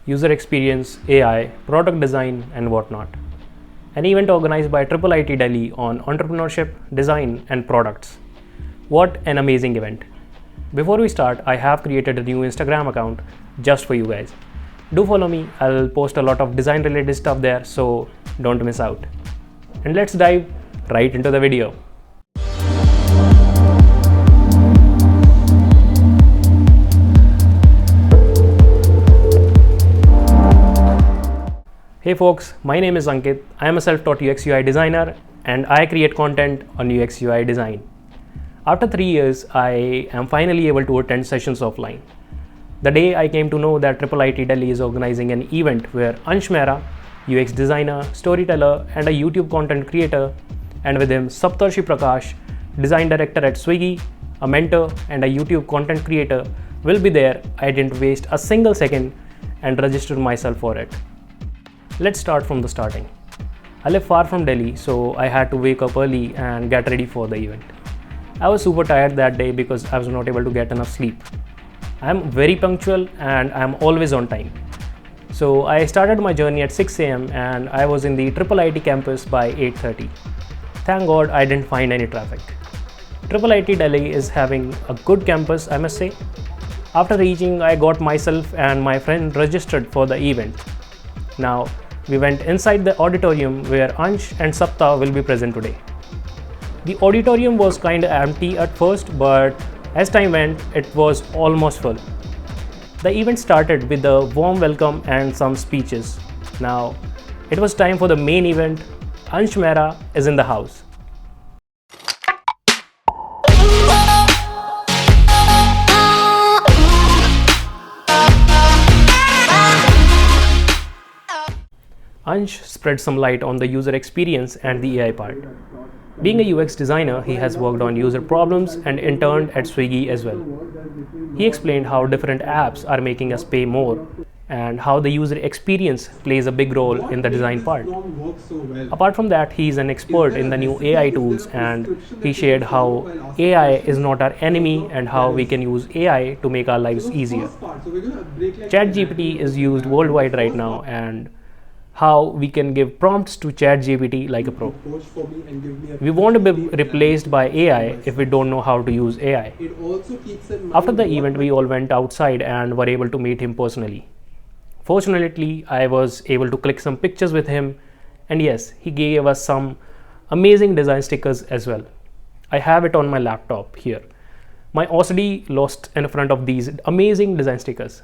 user experience, AI, product design, and whatnot. An event organized by IIIT Delhi on entrepreneurship, design, and products. What an amazing event! Before we start, I have created a new Instagram account just for you guys. Do follow me, I'll post a lot of design related stuff there, so don't miss out. And let's dive right into the video. Hey folks, my name is Ankit. I am a self-taught UX UI designer and I create content on UX UI design. After 3 years, I am finally able to attend sessions offline. The day I came to know that IIIT Delhi is organizing an event where Ansh Mehra, UX designer, storyteller and a YouTube content creator, and with him Saptarshi Prakash, design director at Swiggy, a mentor and a YouTube content creator will be there, I didn't waste a single second and registered myself for it. Let's start from the starting. I live far from Delhi, so I had to wake up early and get ready for the event. I was super tired that day because I was not able to get enough sleep. I am very punctual and I am always on time. So I started my journey at 6 a.m. and I was in the IIIT campus by 8:30. Thank God I didn't find any traffic. IIIT Delhi is having a good campus, I must say. After reaching, I got myself and my friend registered for the event. Now, we went inside the auditorium where Ansh and Sapta will be present today. The auditorium was kinda empty at first, but as time went, it was almost full. The event started with a warm welcome and some speeches. Now, it was time for the main event. Ansh Mehra is in the house. Ansh spread some light on the user experience and the AI part. Being a UX designer, he has worked on user problems and interned at Swiggy as well. He explained how different apps are making us pay more and how the user experience plays a big role in the design part. Apart from that, he is an expert in the new AI tools and he shared how AI is not our enemy and how we can use AI to make our lives easier. ChatGPT is used worldwide right now and how we can give prompts to ChatGPT like a pro. We won't be replaced by AI if we don't know how to use AI. After the event, we all went outside and were able to meet him personally. Fortunately, I was able to click some pictures with him, and yes, he gave us some amazing design stickers as well. I have it on my laptop here. My OCD lost in front of these amazing design stickers.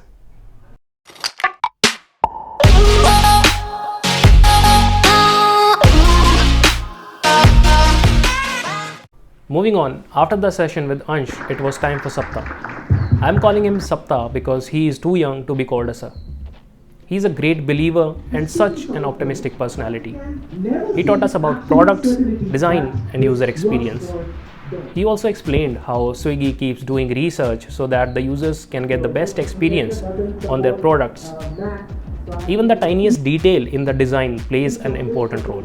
Moving on, after the session with Ansh, it was time for Sapta. I am calling him Sapta because he is too young to be called a sir. He is a great believer and such an optimistic personality. He taught us about products, design and user experience. He also explained how Swiggy keeps doing research so that the users can get the best experience on their products. Even the tiniest detail in the design plays an important role.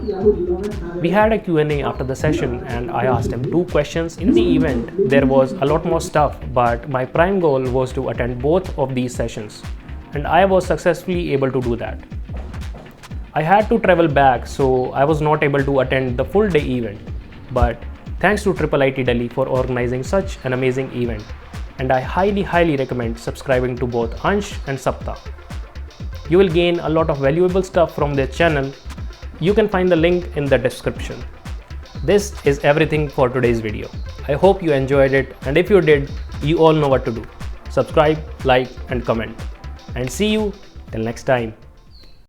We had a Q&A after the session and I asked him 2 questions. In the event, there was a lot more stuff, but my prime goal was to attend both of these sessions and I was successfully able to do that. I had to travel back, so I was not able to attend the full day event, but thanks to IIIT Delhi for organizing such an amazing event, and I highly recommend subscribing to both Ansh and Sapta. You will gain a lot of valuable stuff from their channel. You can find the link in the description. This is everything for today's video. I hope you enjoyed it, and if you did, you all know what to do. Subscribe, like and comment. And see you till next time.